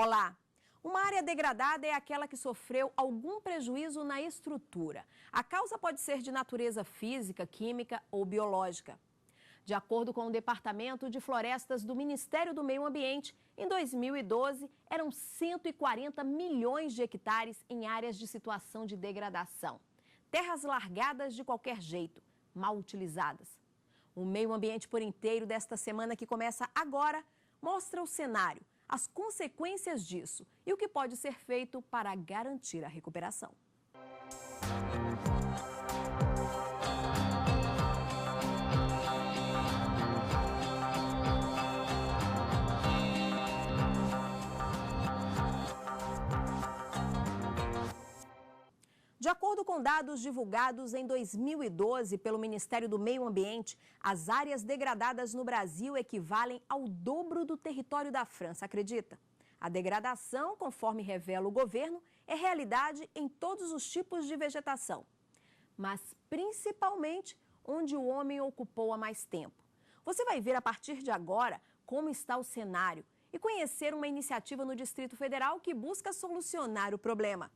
Olá! Uma área degradada é aquela que sofreu algum prejuízo na estrutura. A causa pode ser de natureza física, química ou biológica. De acordo com o Departamento de Florestas do Ministério do Meio Ambiente, em 2012, eram 140 milhões de hectares em áreas de situação de degradação. Terras largadas de qualquer jeito, mal utilizadas. O meio ambiente por inteiro desta semana que começa agora mostra o cenário, as consequências disso e o que pode ser feito para garantir a recuperação. De acordo com dados divulgados em 2012 pelo Ministério do Meio Ambiente, as áreas degradadas no Brasil equivalem ao dobro do território da França, acredita? A degradação, conforme revela o governo, é realidade em todos os tipos de vegetação, mas principalmente onde o homem ocupou há mais tempo. Você vai ver a partir de agora como está o cenário e conhecer uma iniciativa no Distrito Federal que busca solucionar o problema.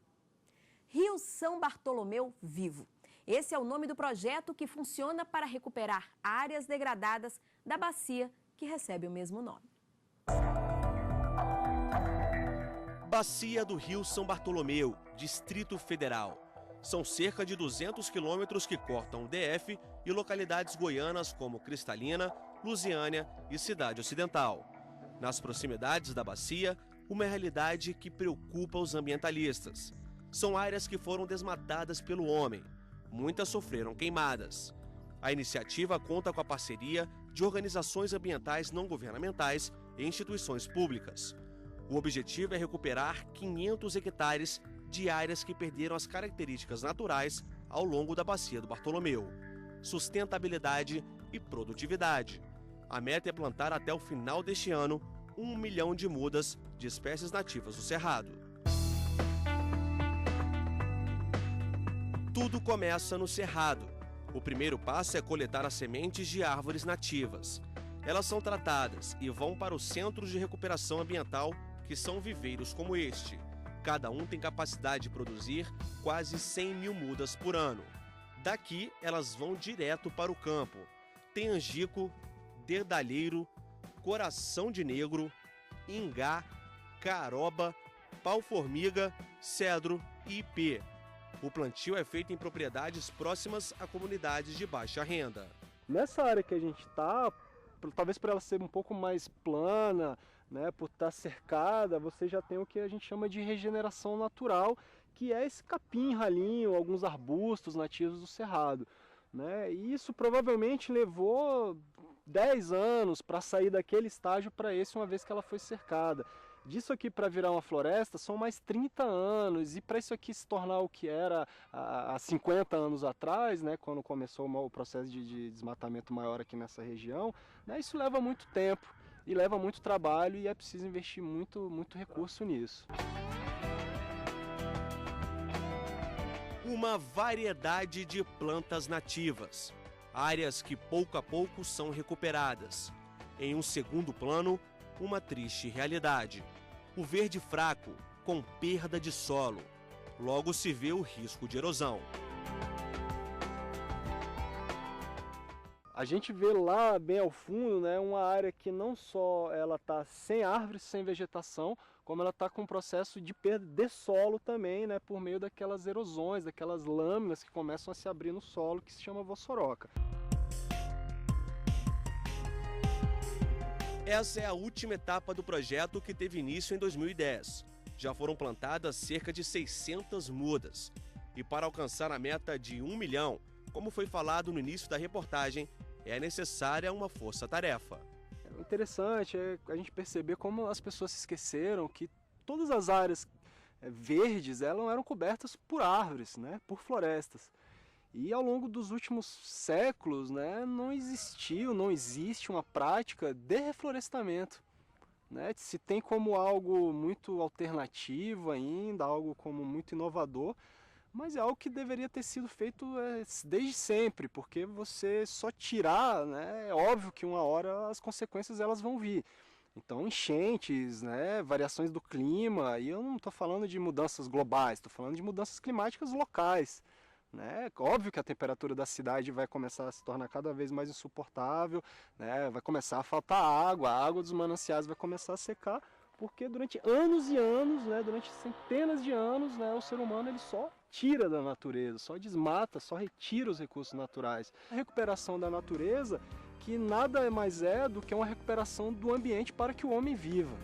Rio São Bartolomeu Vivo. Esse é o nome do projeto que funciona para recuperar áreas degradadas da bacia que recebe o mesmo nome. Bacia do Rio São Bartolomeu, Distrito Federal. São cerca de 200 quilômetros que cortam o DF e localidades goianas como Cristalina, Lusiânia e Cidade Ocidental. Nas proximidades da bacia, uma realidade que preocupa os ambientalistas. São áreas que foram desmatadas pelo homem. Muitas sofreram queimadas. A iniciativa conta com a parceria de organizações ambientais não governamentais e instituições públicas. O objetivo é recuperar 500 hectares de áreas que perderam as características naturais ao longo da Bacia do Bartolomeu. Sustentabilidade e produtividade. A meta é plantar até o final deste ano 1 milhão de mudas de espécies nativas do Cerrado. Tudo começa no Cerrado. O primeiro passo é coletar as sementes de árvores nativas. Elas são tratadas e vão para os centros de recuperação ambiental, que são viveiros como este. Cada um tem capacidade de produzir quase 100 mil mudas por ano. Daqui, elas vão direto para o campo. Tem angico, derdalheiro, coração de negro, ingá, caroba, pau-formiga, cedro e ipê. O plantio é feito em propriedades próximas a comunidades de baixa renda. Nessa área que a gente está, talvez por ela ser um pouco mais plana, né, por estar cercada, você já tem o que a gente chama de regeneração natural, que é esse capim ralinho, alguns arbustos nativos do cerrado, né? E isso provavelmente levou 10 anos para sair daquele estágio para esse, uma vez que ela foi cercada. Disso aqui para virar uma floresta são mais 30 anos, e para isso aqui se tornar o que era há 50 anos atrás, né, quando começou o processo de desmatamento maior aqui nessa região, né, isso leva muito tempo e leva muito trabalho, e é preciso investir muito recurso nisso. Uma variedade de plantas nativas, áreas que pouco a pouco são recuperadas. Em um segundo plano, uma triste realidade. O verde fraco, com perda de solo. Logo se vê o risco de erosão. A gente vê lá bem ao fundo, né, uma área que não só ela está sem árvores, sem vegetação, como ela está com um processo de perda de solo também, né, por meio daquelas erosões, daquelas lâminas que começam a se abrir no solo, que se chama vossoroca. Essa é a última etapa do projeto, que teve início em 2010. Já foram plantadas cerca de 600 mudas. E para alcançar a meta de 1 milhão, como foi falado no início da reportagem, é necessária uma força-tarefa. O interessante é a gente perceber como as pessoas se esqueceram que todas as áreas verdes elas eram cobertas por árvores, né, por florestas. E ao longo dos últimos séculos, né, não existe uma prática de reflorestamento, né? Se tem como algo muito alternativo ainda, algo como muito inovador, mas é algo que deveria ter sido feito desde sempre, porque você só tirar, né, é óbvio que uma hora as consequências elas vão vir. Então, enchentes, né, variações do clima, e eu não estou falando de mudanças globais, estou falando de mudanças climáticas locais. Né? Óbvio que a temperatura da cidade vai começar a se tornar cada vez mais insuportável, né? Vai começar a faltar água, a água dos mananciais vai começar a secar, porque durante anos e anos, né, durante centenas de anos, né, o ser humano ele só tira da natureza, só desmata, só retira os recursos naturais. A recuperação da natureza, que nada mais é do que uma recuperação do ambiente para que o homem viva.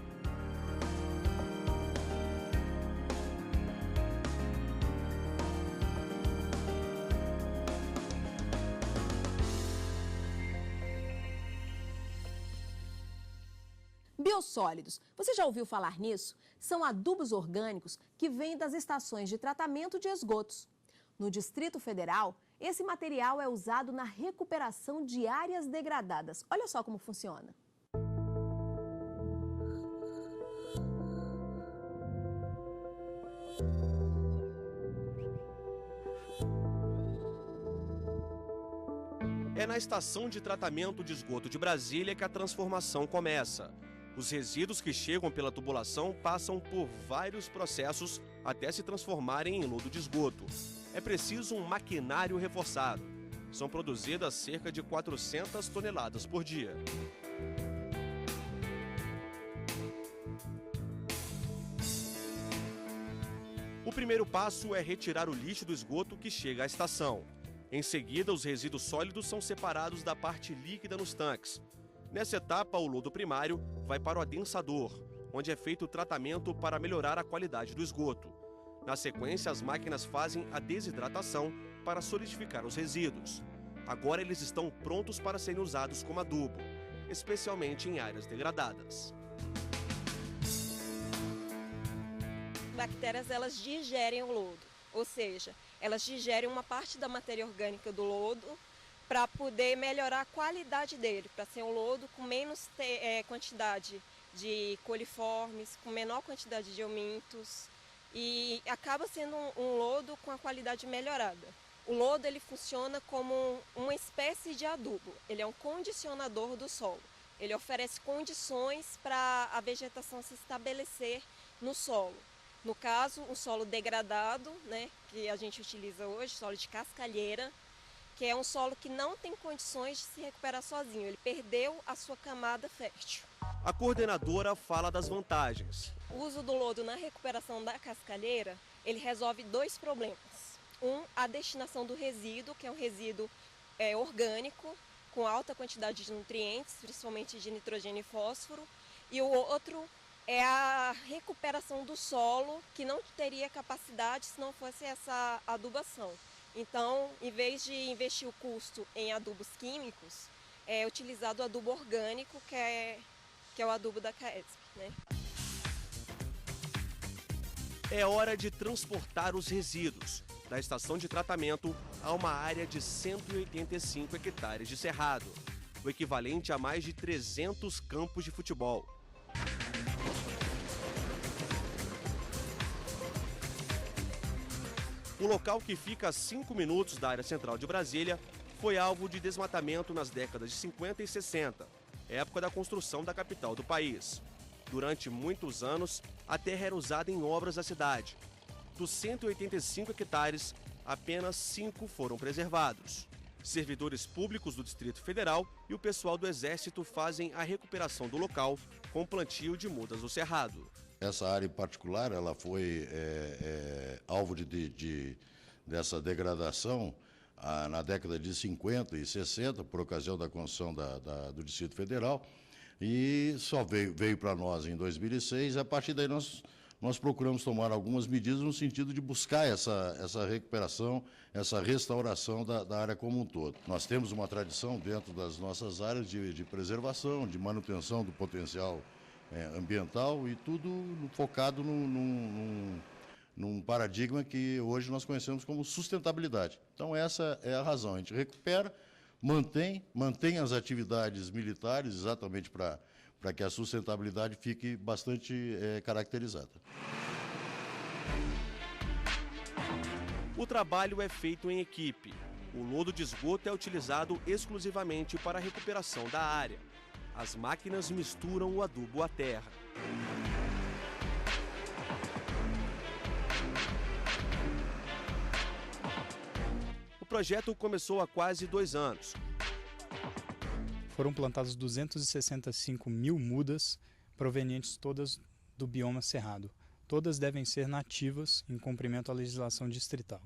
Biossólidos, você já ouviu falar nisso? São adubos orgânicos que vêm das estações de tratamento de esgotos. No Distrito Federal, esse material é usado na recuperação de áreas degradadas. Olha só como funciona. É na estação de tratamento de esgoto de Brasília que a transformação começa. Os resíduos que chegam pela tubulação passam por vários processos até se transformarem em lodo de esgoto. É preciso um maquinário reforçado. São produzidas cerca de 400 toneladas por dia. O primeiro passo é retirar o lixo do esgoto que chega à estação. Em seguida, os resíduos sólidos são separados da parte líquida nos tanques. Nessa etapa, o lodo primário vai para o adensador, onde é feito o tratamento para melhorar a qualidade do esgoto. Na sequência, as máquinas fazem a desidratação para solidificar os resíduos. Agora eles estão prontos para serem usados como adubo, especialmente em áreas degradadas. Bactérias, elas digerem o lodo, ou seja, elas digerem uma parte da matéria orgânica do lodo para poder melhorar a qualidade dele, para ser um lodo com menos quantidade de coliformes, com menor quantidade de eumintos, e acaba sendo um lodo com a qualidade melhorada. O lodo ele funciona como uma espécie de adubo, ele é um condicionador do solo. Ele oferece condições para a vegetação se estabelecer no solo. No caso, o solo degradado, né, que a gente utiliza hoje, solo de cascalheira, que é um solo que não tem condições de se recuperar sozinho, ele perdeu a sua camada fértil. A coordenadora fala das vantagens. O uso do lodo na recuperação da cascalheira, ele resolve dois problemas. A destinação do resíduo, que é um resíduo orgânico, com alta quantidade de nutrientes, principalmente de nitrogênio e fósforo, e o outro é a recuperação do solo, que não teria capacidade se não fosse essa adubação. Então, em vez de investir o custo em adubos químicos, é utilizado o adubo orgânico, que é o adubo da CAESP, né? É hora de transportar os resíduos da estação de tratamento a uma área de 185 hectares de cerrado, o equivalente a mais de 300 campos de futebol. O local, que fica a 5 minutos da área central de Brasília, foi alvo de desmatamento nas décadas de 50 e 60, época da construção da capital do país. Durante muitos anos, a terra era usada em obras da cidade. Dos 185 hectares, apenas 5 foram preservados. Servidores públicos do Distrito Federal e o pessoal do Exército fazem a recuperação do local com plantio de mudas no cerrado. Essa área em particular, ela foi alvo dessa degradação na década de 50 e 60, por ocasião da construção do Distrito Federal, e só veio para nós em 2006. A partir daí nós procuramos tomar algumas medidas no sentido de buscar essa recuperação, essa restauração da área como um todo. Nós temos uma tradição dentro das nossas áreas de preservação, de manutenção do potencial ambiental, e tudo focado num paradigma que hoje nós conhecemos como sustentabilidade. Então essa é a razão, a gente recupera, mantém as atividades militares exatamente para que a sustentabilidade fique bastante caracterizada. O trabalho é feito em equipe. O lodo de esgoto é utilizado exclusivamente para a recuperação da área. As máquinas misturam o adubo à terra. O projeto começou há quase 2 anos. Foram plantadas 265 mil mudas, provenientes todas do bioma cerrado. Todas devem ser nativas em cumprimento à legislação distrital.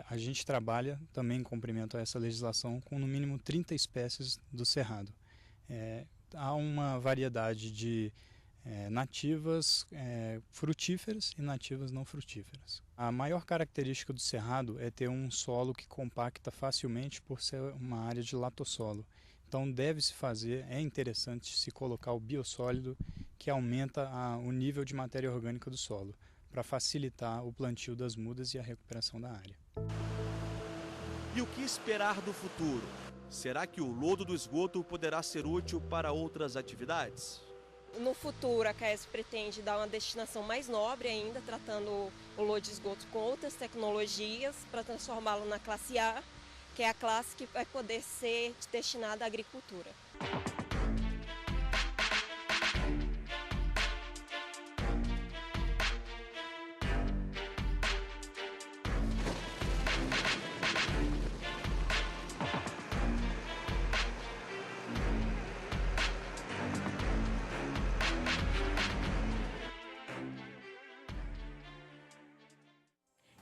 A gente trabalha também em cumprimento a essa legislação com no mínimo 30 espécies do cerrado. Há uma variedade de nativas frutíferas e nativas não frutíferas. A maior característica do cerrado é ter um solo que compacta facilmente por ser uma área de latossolo. Então é interessante se colocar o biossólido que aumenta o nível de matéria orgânica do solo, para facilitar o plantio das mudas e a recuperação da área. E o que esperar do futuro? Será que o lodo do esgoto poderá ser útil para outras atividades? No futuro, a CAES pretende dar uma destinação mais nobre ainda, tratando o lodo de esgoto com outras tecnologias para transformá-lo na classe A, que é a classe que vai poder ser destinada à agricultura.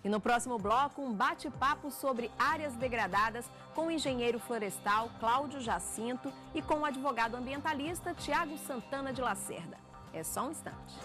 E no próximo bloco, um bate-papo sobre áreas degradadas com o engenheiro florestal Cláudio Jacinto e com o advogado ambientalista Tiago Santana de Lacerda. É só um instante.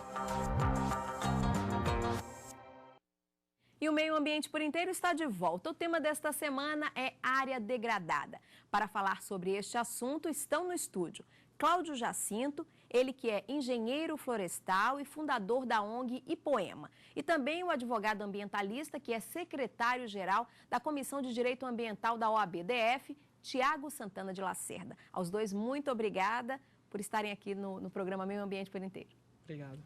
E o Meio Ambiente por Inteiro está de volta. O tema desta semana é área degradada. Para falar sobre este assunto, estão no estúdio Cláudio Jacinto, ele que é engenheiro florestal e fundador da ONG Ipoema. E também o advogado ambientalista, que é secretário-geral da Comissão de Direito Ambiental da OAB-DF, Tiago Santana de Lacerda. Aos dois, muito obrigada por estarem aqui no programa Meio Ambiente por Inteiro.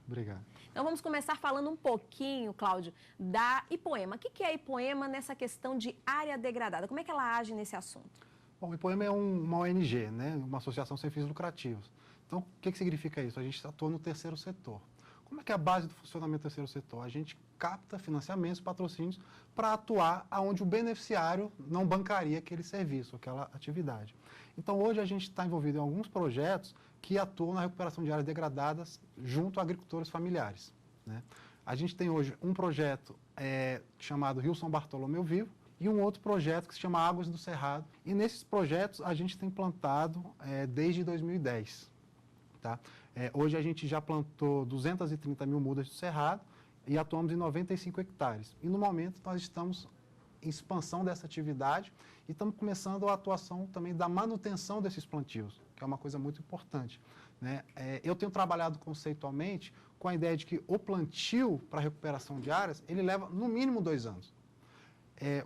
Obrigado. Então vamos começar falando um pouquinho, Cláudio, da Ipoema. O que é a Ipoema nessa questão de área degradada? Como é que ela age nesse assunto? Bom, o Ipoema é uma ONG, né? Uma associação sem fins lucrativos. Então, o que significa isso? A gente atua no terceiro setor. Como é que é a base do funcionamento do terceiro setor? A gente capta financiamentos, patrocínios, para atuar onde o beneficiário não bancaria aquele serviço, aquela atividade. Então, hoje a gente está envolvido em alguns projetos que atuam na recuperação de áreas degradadas junto a agricultores familiares, né? A gente tem hoje um projeto chamado Rio São Bartolomeu Vivo, e um outro projeto que se chama Águas do Cerrado. E nesses projetos a gente tem plantado desde 2010. Tá? Hoje a gente já plantou 230 mil mudas do Cerrado e atuamos em 95 hectares. E no momento nós estamos em expansão dessa atividade e estamos começando a atuação também da manutenção desses plantios, que é uma coisa muito importante, né? Eu tenho trabalhado conceitualmente com a ideia de que o plantio para recuperação de áreas, ele leva no mínimo 2 anos.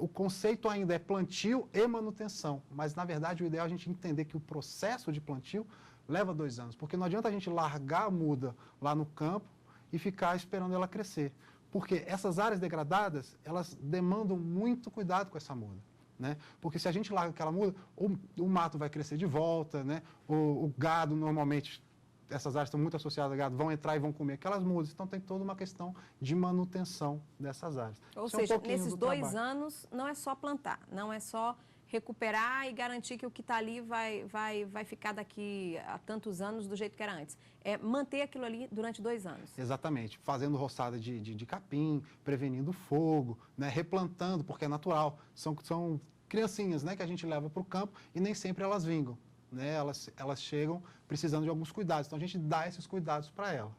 O conceito ainda é plantio e manutenção, mas na verdade o ideal é a gente entender que o processo de plantio leva 2 anos, porque não adianta a gente largar a muda lá no campo e ficar esperando ela crescer, porque essas áreas degradadas, elas demandam muito cuidado com essa muda, né? Porque se a gente larga aquela muda, o mato vai crescer de volta, né? O gado normalmente, essas áreas estão muito associadas a gado, vão entrar e vão comer aquelas mudas. Então, tem toda uma questão de manutenção dessas áreas. Ou seja, nesses 2 anos, não é só plantar, não é só recuperar e garantir que o que está ali vai ficar daqui a tantos anos do jeito que era antes. É manter aquilo ali durante 2 anos. Exatamente. Fazendo roçada de capim, prevenindo fogo, né? Replantando, porque é natural. São criancinhas, né, que a gente leva para o campo e nem sempre elas vingam, né? Elas chegam precisando de alguns cuidados. Então, a gente dá esses cuidados para ela.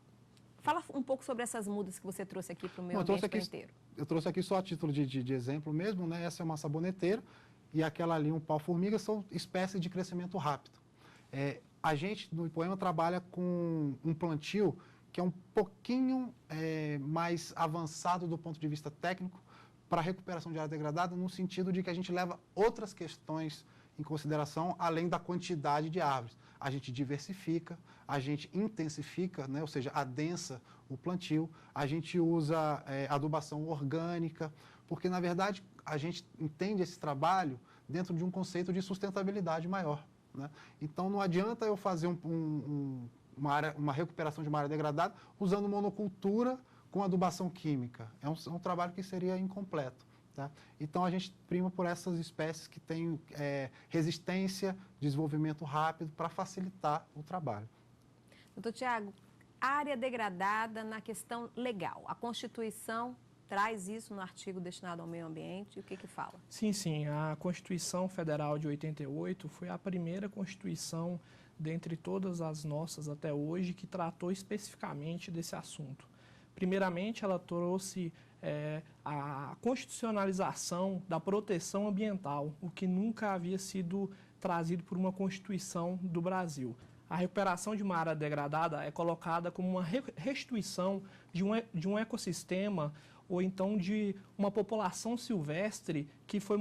Fala um pouco sobre essas mudas que você trouxe aqui para o Meio Ambiente inteiro. Eu trouxe aqui só a título de exemplo mesmo, né? Essa é uma saboneteira e aquela ali, um pau-formiga, são espécies de crescimento rápido. A gente, no Ipoema, trabalha com um plantio que é um pouquinho mais avançado do ponto de vista técnico para a recuperação de área degradada, no sentido de que a gente leva outras questões em consideração, além da quantidade de árvores. A gente diversifica, a gente intensifica, né? Ou seja, adensa o plantio, a gente usa adubação orgânica, porque, na verdade, a gente entende esse trabalho dentro de um conceito de sustentabilidade maior, né? Então não adianta eu fazer uma recuperação de uma área degradada usando monocultura com adubação química. É um trabalho que seria incompleto. Tá? Então a gente prima por essas espécies que têm resistência, desenvolvimento rápido para facilitar o trabalho. Doutor Tiago, área degradada na questão legal. A Constituição traz isso no artigo destinado ao meio ambiente. O que fala? Sim, sim. A Constituição Federal de 88 foi a primeira Constituição dentre todas as nossas até hoje que tratou especificamente desse assunto. Primeiramente, ela trouxe a constitucionalização da proteção ambiental, o que nunca havia sido trazido por uma Constituição do Brasil. A recuperação de uma área degradada é colocada como uma restituição de um ecossistema ou então de uma população silvestre que foi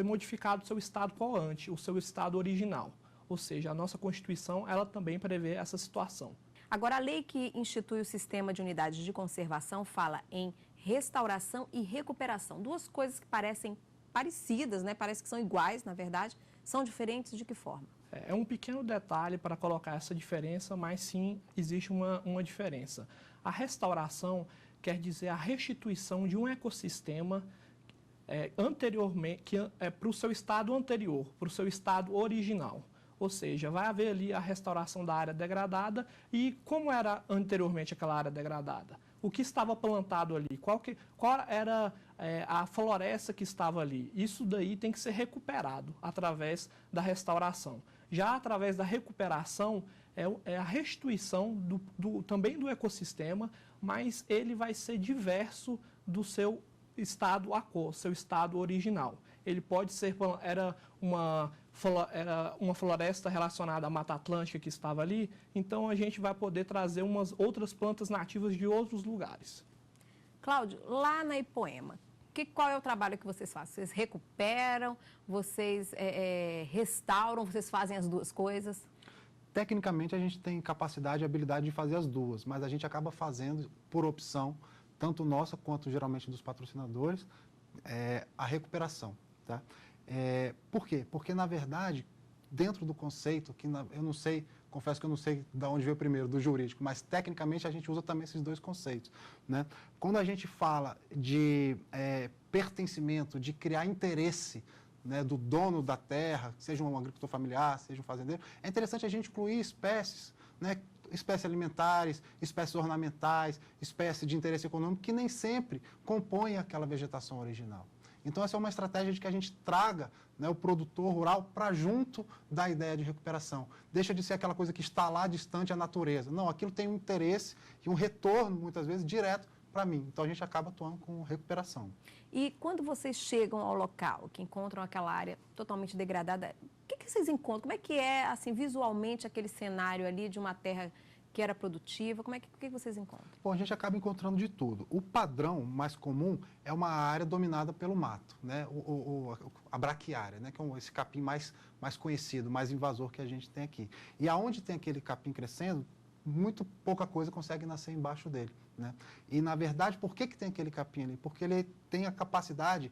modificado o seu estado qualante, o seu estado original. Ou seja, a nossa Constituição ela também prevê essa situação. Agora, a lei que institui o sistema de unidades de conservação fala em restauração e recuperação. Duas coisas que parecem parecidas, né? Parece que são iguais, na verdade. São diferentes de que forma? É um pequeno detalhe para colocar essa diferença, mas sim existe uma diferença. A restauração quer dizer a restituição de um ecossistema anteriormente, para o seu estado anterior, para o seu estado original. Ou seja, vai haver ali a restauração da área degradada e como era anteriormente aquela área degradada? O que estava plantado ali? Qual era a floresta que estava ali? Isso daí tem que ser recuperado através da restauração. Já através da recuperação é a restituição também do ecossistema, mas ele vai ser diverso do seu estado seu estado original. Ele pode ser, era uma floresta relacionada à Mata Atlântica que estava ali, então a gente vai poder trazer umas outras plantas nativas de outros lugares. Cláudio, lá na Ipoema, qual é o trabalho que vocês fazem? Vocês recuperam, vocês restauram, vocês fazem as duas coisas? Tecnicamente a gente tem capacidade e habilidade de fazer as duas, mas a gente acaba fazendo por opção, tanto nossa quanto geralmente dos patrocinadores, a recuperação. Tá? Por quê? Porque, na verdade, dentro do conceito, eu não sei, confesso que eu não sei de onde veio primeiro, do jurídico, mas tecnicamente a gente usa também esses dois conceitos. Né? Quando a gente fala de pertencimento, de criar interesse, né, do dono da terra, seja um agricultor familiar, seja um fazendeiro, é interessante a gente incluir espécies, né, espécies alimentares, espécies ornamentais, espécies de interesse econômico, que nem sempre compõem aquela vegetação original. Então, essa é uma estratégia de que a gente traga, né, o produtor rural para junto da ideia de recuperação. Deixa de ser aquela coisa que está lá distante à natureza. Não, aquilo tem um interesse e um retorno, muitas vezes, direto para mim. Então, a gente acaba atuando com recuperação. E quando vocês chegam ao local, que encontram aquela área totalmente degradada, o que vocês encontram? Como é que é, assim, visualmente, aquele cenário ali de uma terra que era produtiva? O que vocês encontram? Bom, a gente acaba encontrando de tudo. O padrão mais comum é uma área dominada pelo mato, né? A braquiária, né? Que é esse capim mais conhecido, mais invasor que a gente tem aqui. E aonde tem aquele capim crescendo, muito pouca coisa consegue nascer embaixo dele. Né? E, na verdade, por que tem aquele capim ali? Porque ele tem a capacidade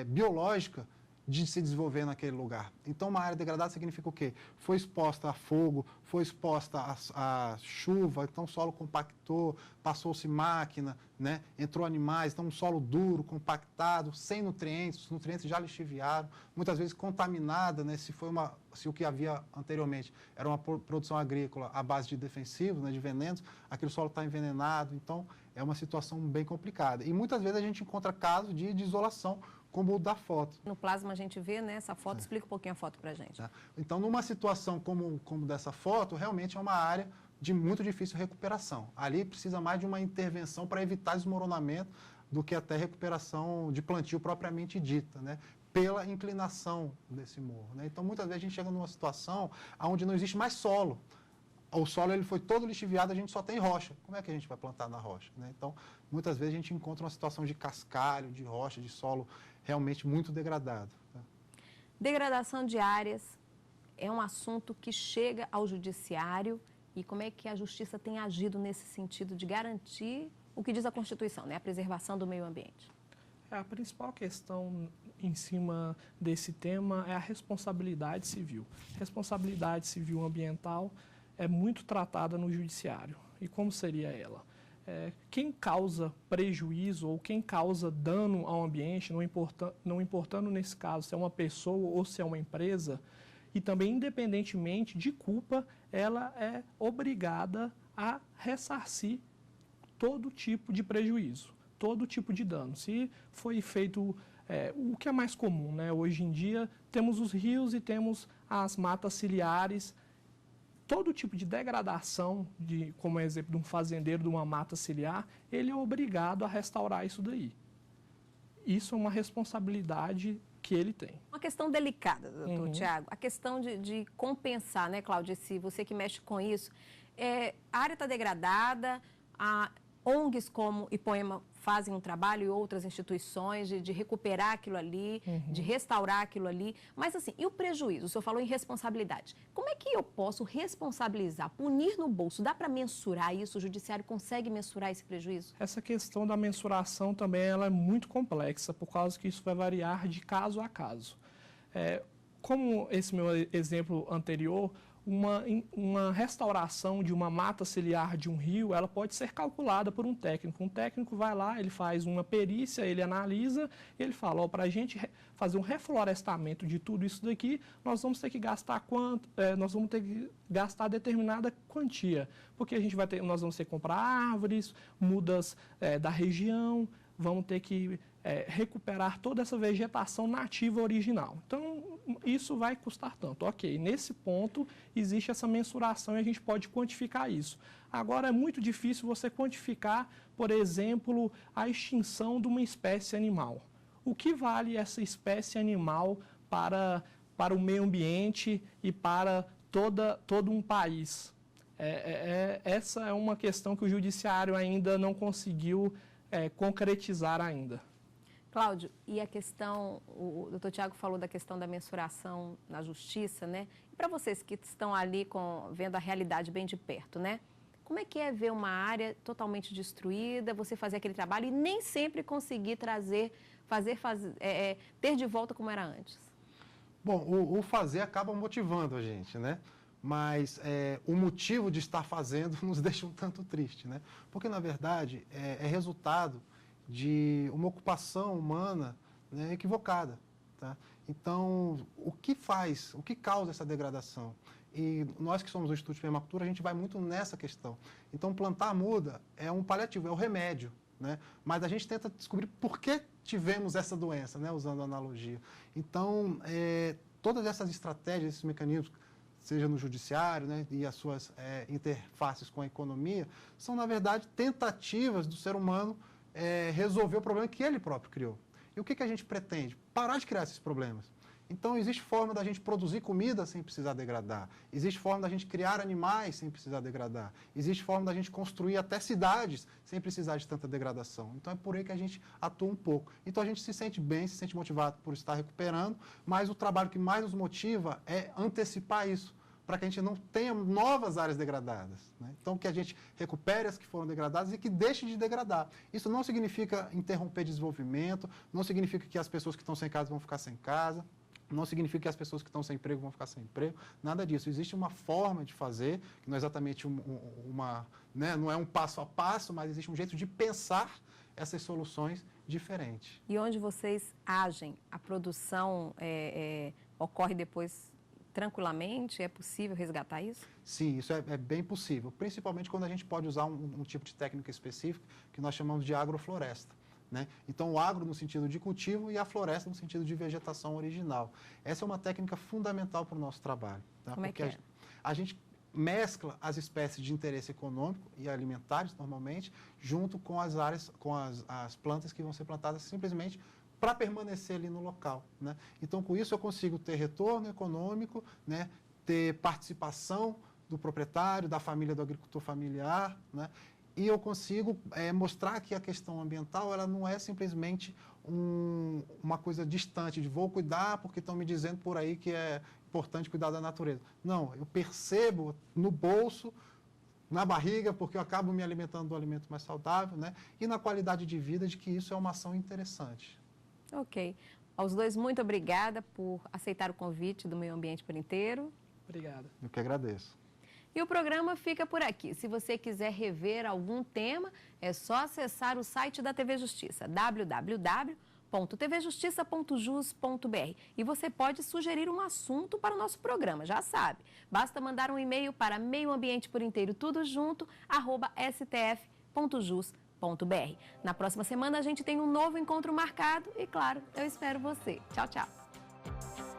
biológica de se desenvolver naquele lugar. Então, uma área degradada significa o quê? Foi exposta a fogo, foi exposta a chuva, então o solo compactou, passou-se máquina, né? Entrou animais, então um solo duro, compactado, sem nutrientes, os nutrientes já lixiviaram, muitas vezes contaminada, né? Se o que havia anteriormente era uma produção agrícola à base de defensivos, né? De venenos, aquele solo está envenenado, então é uma situação bem complicada. E muitas vezes a gente encontra casos de isolação, como o da foto. No plasma a gente vê, né, essa foto, explica um pouquinho a foto para a gente. Então, numa situação como dessa foto, realmente é uma área de muito difícil recuperação. Ali precisa mais de uma intervenção para evitar desmoronamento do que até recuperação de plantio propriamente dita, né, pela inclinação desse morro. Né? Então, muitas vezes a gente chega numa situação onde não existe mais solo. O solo ele foi todo lixiviado, a gente só tem rocha. Como é que a gente vai plantar na rocha? Né? Então, muitas vezes a gente encontra uma situação de cascalho, de rocha, de solo realmente muito degradado. Tá? Degradação de áreas é um assunto que chega ao judiciário e como é que a justiça tem agido nesse sentido de garantir o que diz a Constituição, né? A preservação do meio ambiente. A principal questão em cima desse tema é a responsabilidade civil. Responsabilidade civil ambiental é muito tratada no judiciário. E como seria ela? Quem causa prejuízo ou quem causa dano ao ambiente, não importando nesse caso se é uma pessoa ou se é uma empresa, e também independentemente de culpa, ela é obrigada a ressarcir todo tipo de prejuízo, todo tipo de dano. Se foi feito o que é mais comum, né? Hoje em dia temos os rios e temos as matas ciliares. Todo tipo de degradação, como exemplo de um fazendeiro de uma mata ciliar, ele é obrigado a restaurar isso daí. Isso é uma responsabilidade que ele tem. Uma questão delicada, doutor Tiago, a questão de compensar, né, Cláudia, se você que mexe com isso, a área está degradada, ONGs como Ipoema fazem um trabalho e outras instituições de recuperar aquilo ali, de restaurar aquilo ali. Mas assim, e o prejuízo? O senhor falou em responsabilidade. Como é que eu posso responsabilizar, punir no bolso? Dá para mensurar isso? O judiciário consegue mensurar esse prejuízo? Essa questão da mensuração também ela é muito complexa, por causa que isso vai variar de caso a caso. Como esse meu exemplo anterior, uma restauração de uma mata ciliar de um rio, ela pode ser calculada por um técnico. Um técnico vai lá, ele faz uma perícia, ele analisa, ele fala, para a gente fazer um reflorestamento de tudo isso daqui, nós vamos ter que gastar quanto? Nós vamos ter que gastar determinada quantia, porque nós vamos ter que comprar árvores, mudas da região, vamos ter que recuperar toda essa vegetação nativa original. Então, isso vai custar tanto. Ok, nesse ponto existe essa mensuração e a gente pode quantificar isso. Agora, é muito difícil você quantificar, por exemplo, a extinção de uma espécie animal. O que vale essa espécie animal para o meio ambiente e para todo um país? Essa é uma questão que o judiciário ainda não conseguiu concretizar ainda. Cláudio, e a questão, o doutor Tiago falou da questão da mensuração na justiça, né? E para vocês que estão ali vendo a realidade bem de perto, né? Como é que é ver uma área totalmente destruída, você fazer aquele trabalho e nem sempre conseguir ter de volta como era antes? Bom, o fazer acaba motivando a gente, né? Mas o motivo de estar fazendo nos deixa um tanto triste, né? Porque, na verdade, é resultado de uma ocupação humana, né, equivocada. Tá? Então, o que causa essa degradação? E nós que somos do Instituto de Permacultura, a gente vai muito nessa questão. Então, plantar muda é um paliativo, é o remédio. Né? Mas a gente tenta descobrir por que tivemos essa doença, né, usando a analogia. Então, todas essas estratégias, esses mecanismos, seja no judiciário, né, e as suas interfaces com a economia, são, na verdade, tentativas do ser humano resolver o problema que ele próprio criou. E o que a gente pretende? Parar de criar esses problemas. Então, existe forma da gente produzir comida sem precisar degradar. Existe forma da gente criar animais sem precisar degradar. Existe forma da gente construir até cidades sem precisar de tanta degradação. Então, é por aí que a gente atua um pouco. Então, a gente se sente bem, se sente motivado por estar recuperando, mas o trabalho que mais nos motiva é antecipar isso, para que a gente não tenha novas áreas degradadas. Né? Então, que a gente recupere as que foram degradadas e que deixe de degradar. Isso não significa interromper desenvolvimento, não significa que as pessoas que estão sem casa vão ficar sem casa, não significa que as pessoas que estão sem emprego vão ficar sem emprego, nada disso. Existe uma forma de fazer, que não é exatamente né, não é um passo a passo, mas existe um jeito de pensar essas soluções diferentes. E onde vocês agem, a produção ocorre depois tranquilamente? É possível resgatar isso? Sim, isso é bem possível, principalmente quando a gente pode usar um tipo de técnica específica que nós chamamos de agrofloresta. Né? Então, o agro no sentido de cultivo e a floresta no sentido de vegetação original. Essa é uma técnica fundamental para o nosso trabalho. Tá? Como Porque é que a gente mescla as espécies de interesse econômico e alimentares, normalmente, junto com as áreas, com as plantas que vão ser plantadas simplesmente para permanecer ali no local. Né? Então, com isso, eu consigo ter retorno econômico, né? Ter participação do proprietário, da família do agricultor familiar, né? E eu consigo mostrar que a questão ambiental ela não é simplesmente uma coisa distante, de vou cuidar porque estão me dizendo por aí que é importante cuidar da natureza. Não, eu percebo no bolso, na barriga, porque eu acabo me alimentando do alimento mais saudável, né? E na qualidade de vida de que isso é uma ação interessante. Ok. Aos dois, muito obrigada por aceitar o convite do Meio Ambiente por Inteiro. Obrigado. Eu que agradeço. E o programa fica por aqui. Se você quiser rever algum tema, é só acessar o site da TV Justiça, www.tvjustiça.jus.br. E você pode sugerir um assunto para o nosso programa, já sabe. Basta mandar um e-mail para meioambienteporinteiro, tudo junto, @stf.jus.br. Na próxima semana a gente tem um novo encontro marcado e, claro, eu espero você. Tchau, tchau.